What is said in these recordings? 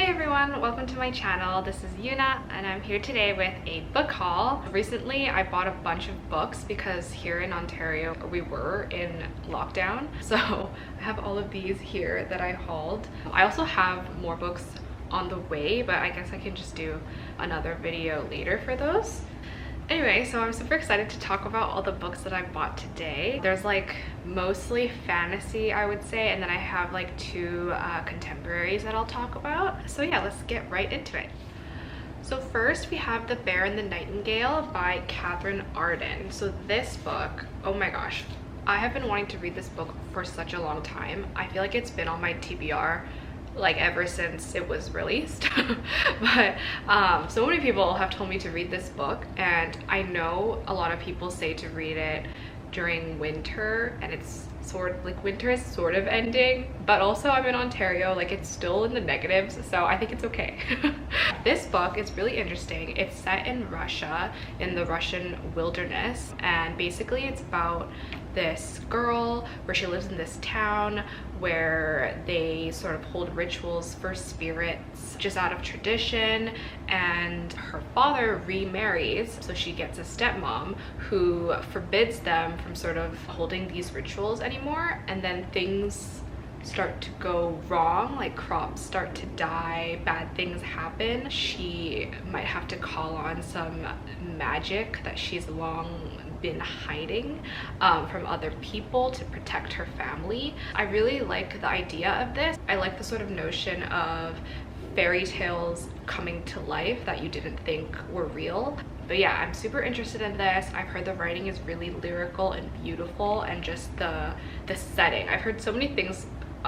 everyone, welcome to my channel. This is Youna and I'm here today with a book haul. Recently I bought a bunch of books because here in Ontario we were in lockdown, so I have all of these here that I hauled. I also have more books on the way, but I guess I can just do another video later for those. Anyway, so I'm super excited to talk about all the books that I bought today. There's like mostly fantasy, I would say, and then I have like two contemporaries that I'll talk about. So yeah, let's get right into it. So first we have The Bear and the Nightingale by Catherine Arden. So this book, oh my gosh, I have been wanting to read this book for such a long time. I feel like it's been on my TBR like ever since it was released. But so many people have told me to read this book, and I know a lot of people say to read it during winter, and it's sort of like winter is sort of ending, but also I'm in Ontario, like it's still in the negatives, so I think it's okay. This book is really interesting. It's set in Russia, in the Russian wilderness, and basically it's about this girl where she lives in this town where they sort of hold rituals for spirits just out of tradition, and her father remarries, so she gets a stepmom who forbids them from sort of holding these rituals anymore, and then things start to go wrong, like crops start to die, bad things happen. She might have to call on some magic that she's long been hiding from other people to protect her family. I really like the idea of this. I like the sort of notion of fairy tales coming to life that you didn't think were real. But yeah, I'm super interested in this. I've heard the writing is really lyrical and beautiful, and just the setting. I've heard so many things,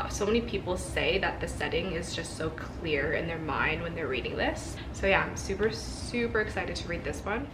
so many people say that the setting is just so clear in their mind when they're reading this. So yeah, I'm super excited to read this one.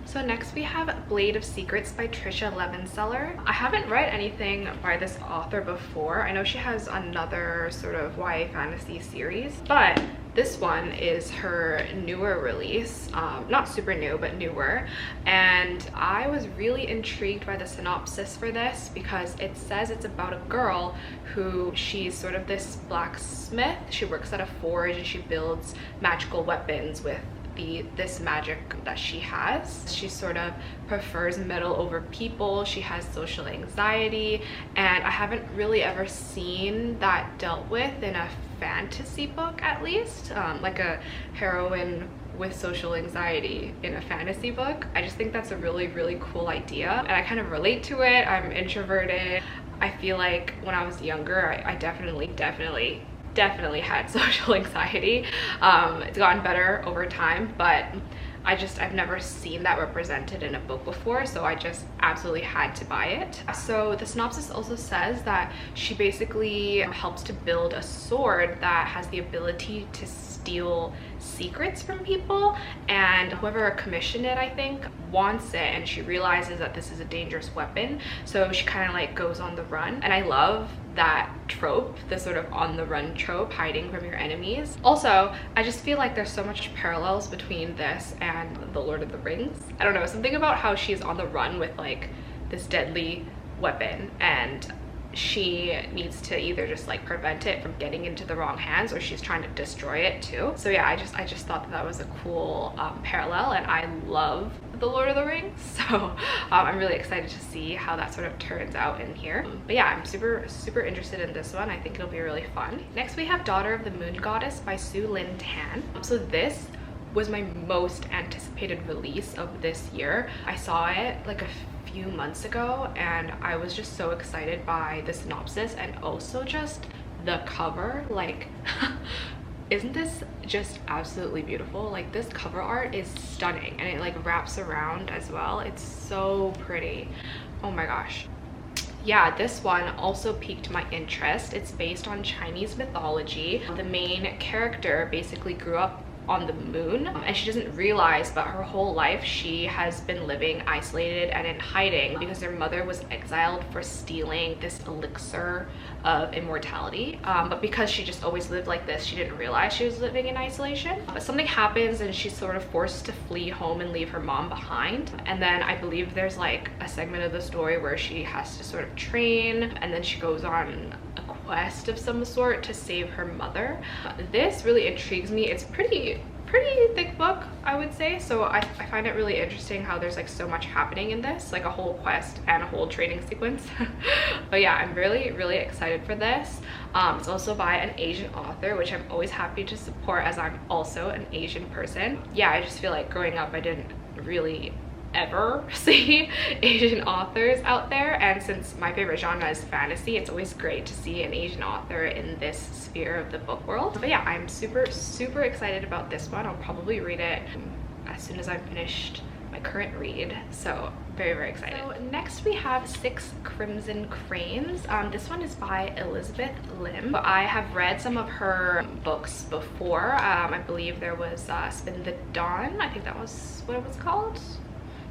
So next we have Blade of Secrets by Trisha Levenseller. I haven't read anything by this author before. I know she has another sort of YA fantasy series, but this one is her newer release, not super new, but newer. And I was really intrigued by the synopsis for this because it says it's about a girl who she's sort of this blacksmith. She works at a forge and she builds magical weapons with this magic that she has. She sort of prefers metal over people. She has social anxiety, and I haven't really ever seen that dealt with in a fantasy book, at least, like a heroine with social anxiety in a fantasy book. I just think that's a really cool idea, and I kind of relate to it. I'm introverted. I feel like when I was younger, I definitely had social anxiety. It's gotten better over time, but I've never seen that represented in a book before, so I just absolutely had to buy it. So the synopsis also says that she basically helps to build a sword that has the ability to steal secrets from people, and whoever commissioned it, I think, wants it, and she realizes that this is a dangerous weapon, so she kind of like goes on the run. And I love that trope, the sort of on the run trope, hiding from your enemies. Also, I just feel like there's so much parallels between this and The Lord of the Rings. I don't know, something about how she's on the run with like this deadly weapon, and she needs to either just like prevent it from getting into the wrong hands, or she's trying to destroy it too. So yeah, I just thought that was a cool parallel, and I love The Lord of the Rings, so I'm really excited to see how that sort of turns out in here. But yeah, I'm super interested in this one. I think it'll be really fun. Next we have Daughter of the Moon Goddess by Sue Lynn Tan. So this was my most anticipated release of this year. I saw it like a few months ago, and I was just so excited by the synopsis and also just the cover. Like isn't this just absolutely beautiful? Like this cover art is stunning, and it like wraps around as well. It's so pretty. Oh my gosh. Yeah, this one also piqued my interest. It's based on Chinese mythology. The main character basically grew up on the moon, and she doesn't realize, but her whole life she has been living isolated and in hiding because her mother was exiled for stealing this elixir of immortality. But because she just always lived like this, she didn't realize she was living in isolation. But something happens and she's sort of forced to flee home and leave her mom behind. And then I believe there's like a segment of the story where she has to sort of train, and then she goes on a quest of some sort to save her mother. This really intrigues me. It's pretty thick book, I would say, so I find it really interesting how there's like so much happening in this, like a whole quest and a whole training sequence. But yeah, I'm really excited for this. It's also by an Asian author, which I'm always happy to support as I'm also an Asian person. Yeah, I just feel like growing up I didn't really ever see Asian authors out there, and since my favorite genre is fantasy, it's always great to see an Asian author in this sphere of the book world. But yeah, I'm super excited about this one. I'll probably read it as soon as I'm finished my current read, so very excited. So next we have Six Crimson Cranes. This one is by Elizabeth Lim. I have read some of her books before. I believe there was Spin the Dawn, I think that was what it was called.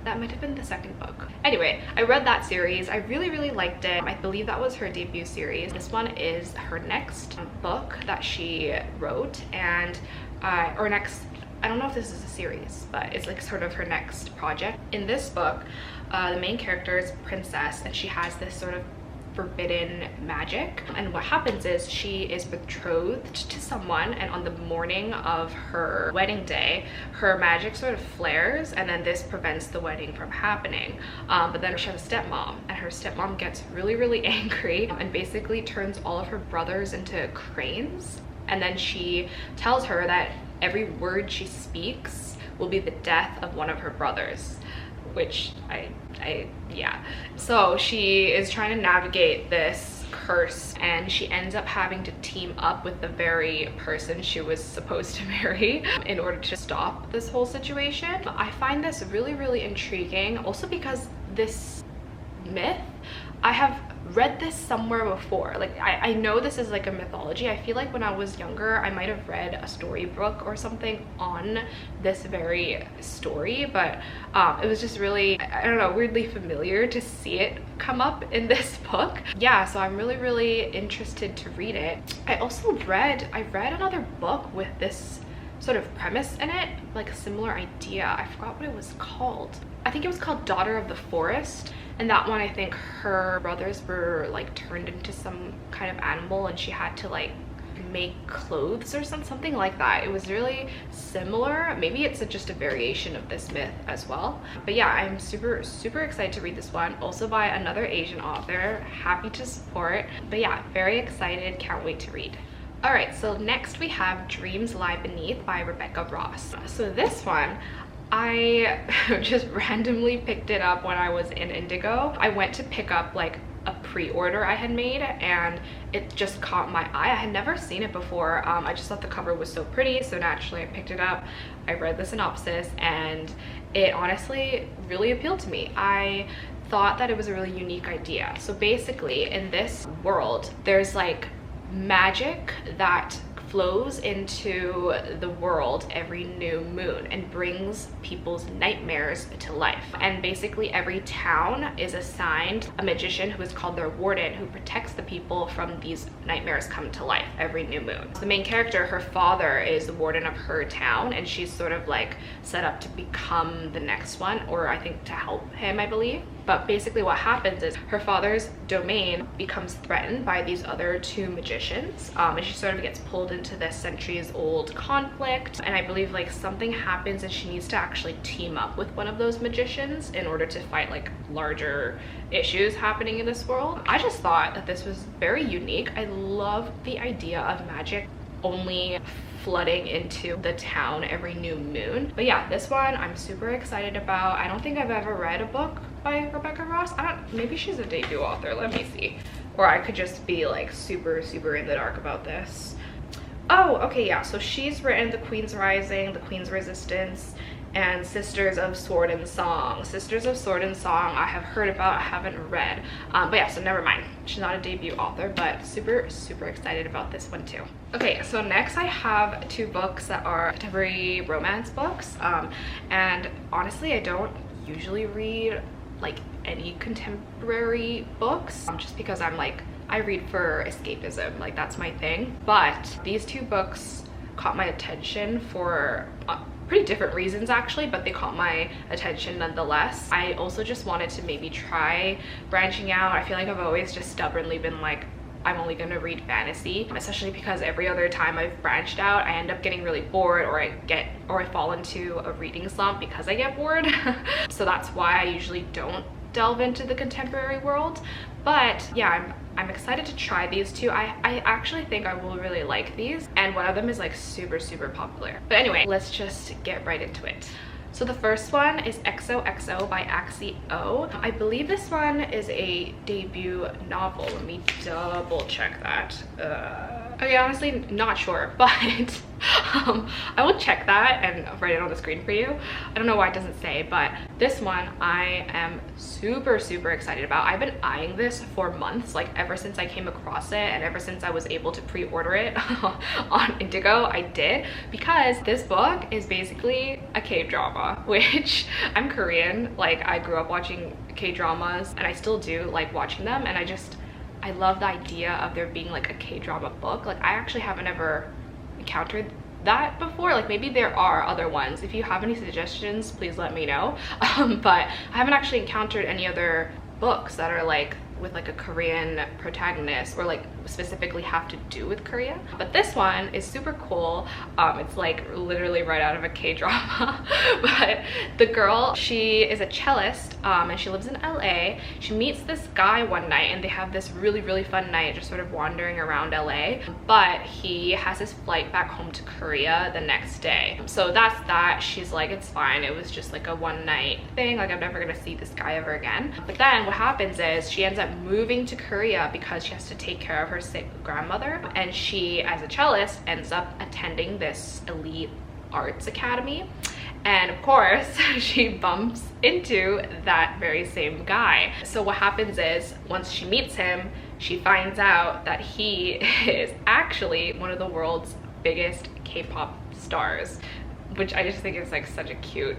That might have been the second book. Anyway, I read that series. I really liked it. I believe that was her debut series. This one is her next book that she wrote, and or next, I don't know if this is a series, but it's like sort of her next project. In this book, the main character is a princess, and she has this sort of forbidden magic, and what happens is she is betrothed to someone, and on the morning of her wedding day her magic sort of flares, and then this prevents the wedding from happening. But then she has a stepmom, and her stepmom gets really angry and basically turns all of her brothers into cranes, and then she tells her that every word she speaks will be the death of one of her brothers, which yeah. So she is trying to navigate this curse, and she ends up having to team up with the very person she was supposed to marry in order to stop this whole situation. I find this really intriguing, also because this myth, I have read this somewhere before. Like I know this is like a mythology. I feel like when I was younger I might have read a storybook or something on this very story, but it was just really, I don't know, weirdly familiar to see it come up in this book. Yeah, so I'm really interested to read it. I read another book with this sort of premise in it, like a similar idea. I forgot what it was called. I think it was called Daughter of the Forest, and that one, I think her brothers were like turned into some kind of animal, and she had to like make clothes or something like that. It was really similar. Maybe it's just a variation of this myth as well. But yeah, I'm super excited to read this one, also by another Asian author. Happy to support. But yeah, very excited, can't wait to read. Alright, so next we have Dreams Lie Beneath by Rebecca Ross. So this one, I just randomly picked it up when I was in Indigo. I went to pick up like a pre-order I had made, and it just caught my eye. I had never seen it before. I just thought the cover was so pretty, so naturally I picked it up. I read the synopsis, and it honestly really appealed to me. I thought that it was a really unique idea. So basically, in this world, there's like magic that flows into the world every new moon and brings people's nightmares to life. And basically every town is assigned a magician who is called their warden, who protects the people from these nightmares come to life every new moon. The main character, her father is the warden of her town, and she's sort of like set up to become the next one, or I think to help him, I believe. But basically what happens is her father's domain becomes threatened by these other two magicians, and she sort of gets pulled into this centuries-old conflict, and I believe like something happens and she needs to actually team up with one of those magicians in order to fight like larger issues happening in this world. I just thought that this was very unique. I love the idea of magic only flooding into the town every new moon. But yeah, this one I'm super excited about. I don't think I've ever read a book by Rebecca Ross. Maybe she's a debut author, let me see. Or I could just be like super in the dark about this. Oh, okay, yeah, so she's written The Queen's Rising, The Queen's Resistance, and Sisters of Sword and Song. Sisters of Sword and Song I have heard about, I haven't read. But yeah, so never mind. She's not a debut author, but super excited about this one too. Okay, so next I have two books that are contemporary romance books. And honestly, I don't usually read like any contemporary books, just because I read for escapism, like that's my thing. But these two books caught my attention for pretty different reasons actually, but they caught my attention nonetheless. I also just wanted to maybe try branching out. I feel like I've always just stubbornly been like, I'm only gonna read fantasy, especially because every other time I've branched out, I end up getting really bored, or I fall into a reading slump because I get bored. So that's why I usually don't delve into the contemporary world. But yeah, I'm excited to try these two. I actually think I will really like these, and one of them is like super popular. But anyway, let's just get right into it. So the first one is XOXO by Axio. I believe this one is a debut novel. Let me double check that. Okay, honestly, not sure, but I will check that and write it on the screen for you. I don't know why it doesn't say, but this one I am super excited about. I've been eyeing this for months, like ever since I came across it, and ever since I was able to pre-order it on Indigo. I did, because this book is basically a K-drama, which I'm Korean. Like, I grew up watching K-dramas, and I still do like watching them, and I love the idea of there being like a K-drama book. Like, I actually haven't ever encountered that before. Like, maybe there are other ones. If you have any suggestions, please let me know. But I haven't actually encountered any other books that are like with like a Korean protagonist, or like specifically have to do with Korea. But this one is super cool. It's like literally right out of a K-drama. But the girl, she is a cellist, and she lives in LA. She meets this guy one night, and they have this really fun night just sort of wandering around LA. But he has his flight back home to Korea the next day. So that's that. She's like, it's fine, it was just like a one night thing, like I'm never gonna see this guy ever again. But then what happens is she ends up moving to Korea because she has to take care of her sick grandmother, and she, as a cellist, ends up attending this elite arts academy. And of course, she bumps into that very same guy. So what happens is, once she meets him, she finds out that he is actually one of the world's biggest K-pop stars, which I just think is like such a cute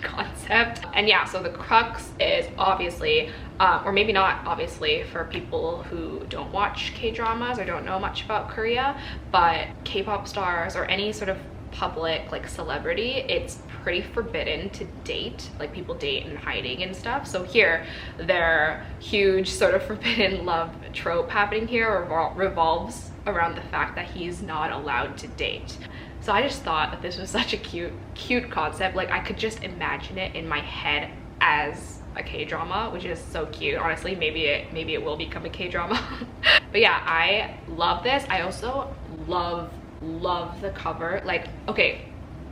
concept. And yeah, so the crux is obviously, or maybe not obviously for people who don't watch K-dramas or don't know much about Korea, but K-pop stars or any sort of public like celebrity, it's pretty forbidden to date. Like, people date in hiding and stuff. So here, their huge sort of forbidden love trope happening here revolves around the fact that he's not allowed to date. So I just thought that this was such a cute concept. Like, I could just imagine it in my head as a K-drama, which is so cute. Honestly, maybe it will become a K-drama. But yeah, I love this. I also love the cover. Like, okay,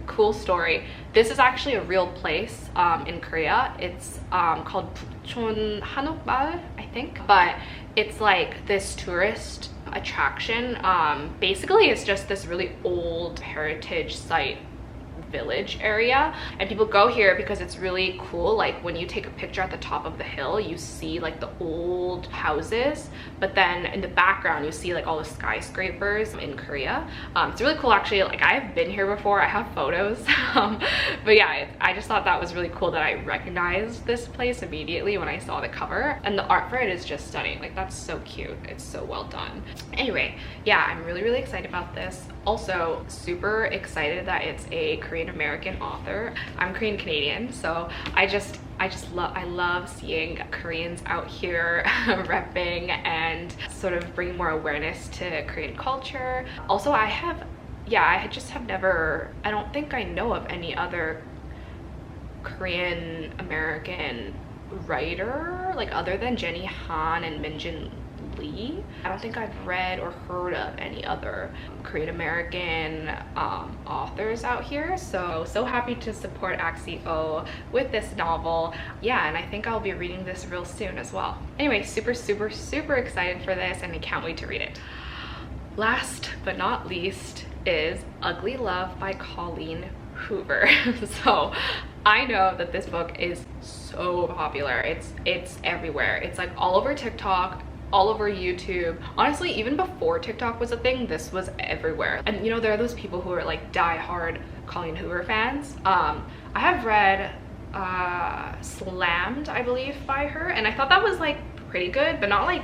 cool story. This is actually a real place in Korea. It's called Buchon Hanokmal, I think. But it's like this tourist attraction. Basically, it's just this really old heritage site village area, and people go here because it's really cool. Like, when you take a picture at the top of the hill, you see like the old houses, but then in the background you see like all the skyscrapers in Korea. It's really cool, actually. Like, I've been here before, I have photos. But yeah, I just thought that was really cool that I recognized this place immediately when I saw the cover, and the art for it is just stunning. Like, that's so cute, it's so well done. Anyway, yeah, I'm really excited about this. Also, super excited that it's a Korean American author. I'm Korean Canadian, so I love seeing Koreans out here repping and sort of bringing more awareness to Korean culture. Also, I don't think I know of any other Korean American writer, like, other than Jenny Han and Minjin Lee. I don't think I've read or heard of any other Korean American authors out here. So happy to support Axio with this novel. Yeah, and I think I'll be reading this real soon as well. Anyway, super excited for this, and I can't wait to read it. Last but not least is Ugly Love by Colleen Hoover. So I know that this book is so popular. It's everywhere. It's like all over TikTok, all over YouTube. Honestly, even before TikTok was a thing, this was everywhere. And you know, there are those people who are like die-hard Colleen Hoover fans. I have read Slammed, I believe, by her, and I thought that was like pretty good, but not like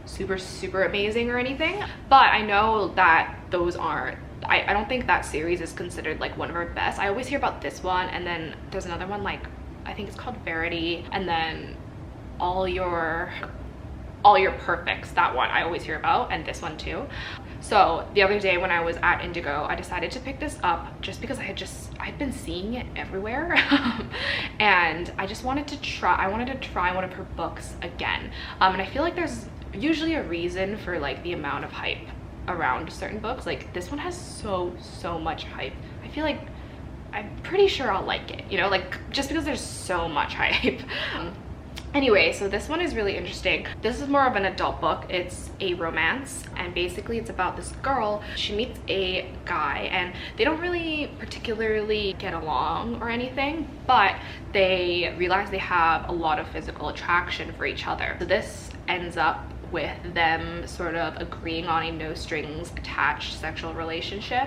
super amazing or anything. But I know that those aren't, I don't think that series is considered like one of her best. I always hear about this one, and then there's another one, like I think it's called Verity, and then All Your All Your Perfects, that one I always hear about, and this one too. So the other day when I was at Indigo, I decided to pick this up just because I'd been seeing it everywhere. And I just wanted to try one of her books again. And I feel like there's usually a reason for like the amount of hype around certain books. Like this one has so much hype. I feel like I'm pretty sure I'll like it, you know, like just because there's so much hype. Anyway, so this one is really interesting. This is more of an adult book. It's a romance, and basically it's about this girl. She meets a guy and they don't really particularly get along or anything, but they realize they have a lot of physical attraction for each other. So this ends up with them sort of agreeing on a no strings attached sexual relationship.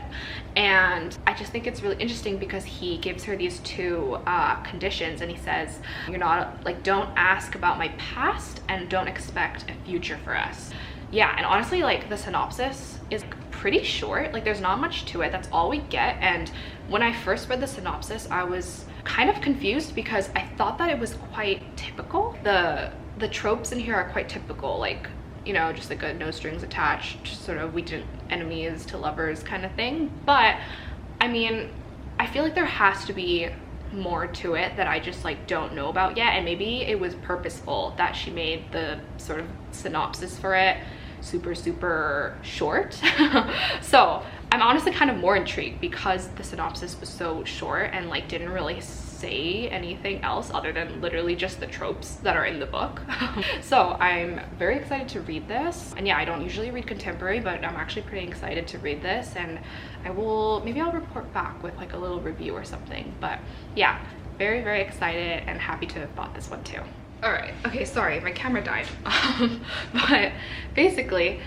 And I just think it's really interesting because he gives her these two conditions, and he says, you're not like, don't ask about my past and don't expect a future for us. Yeah, and honestly, like the synopsis is pretty short. Like there's not much to it. That's all we get. And when I first read the synopsis, I was kind of confused because I thought that it was quite typical. The tropes in here are quite typical, like, you know, just like a no strings attached, sort of we enemies to lovers kind of thing. But I mean, I feel like there has to be more to it that I just like don't know about yet, and maybe it was purposeful that she made the sort of synopsis for it super short. So I'm honestly kind of more intrigued because the synopsis was so short and like didn't really say anything else other than literally just the tropes that are in the book. So I'm very excited to read this. And yeah, I don't usually read contemporary, but I'm actually pretty excited to read this, and maybe I'll report back with like a little review or something. But yeah, very excited and happy to have bought this one too. All right, okay, sorry, my camera died. But basically,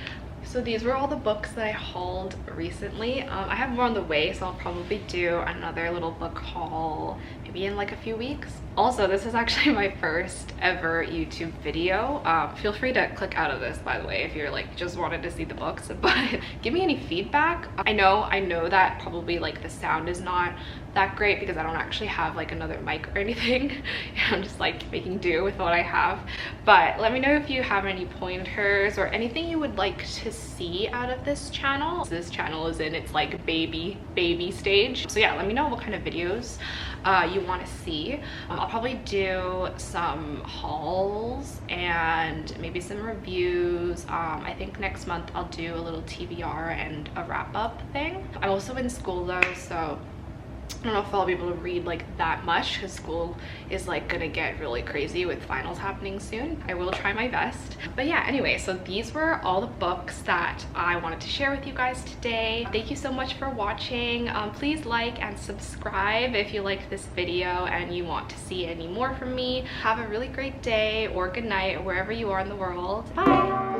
so these were all the books that I hauled recently. I have more on the way, so I'll probably do another little book haul maybe in like a few weeks. Also, this is actually my first ever YouTube video. Feel free to click out of this, by the way, if you're like just wanted to see the books, but give me any feedback. I know that probably like the sound is not that great because I don't actually have like another mic or anything. I'm just like making do with what I have. But let me know if you have any pointers or anything you would like to see out of this channel. This channel is in its like baby stage. So yeah, let me know what kind of videos you want to see. I'll probably do some hauls and maybe some reviews. I think next month I'll do a little TBR and a wrap-up thing. I'm also in school though, so I don't know if I'll be able to read like that much because school is like gonna get really crazy with finals happening soon. I will try my best. But yeah, anyway, so these were all the books that I wanted to share with you guys today. Thank you so much for watching. Please like and subscribe if you like this video and you want to see any more from me. Have a really great day or good night wherever you are in the world. Bye!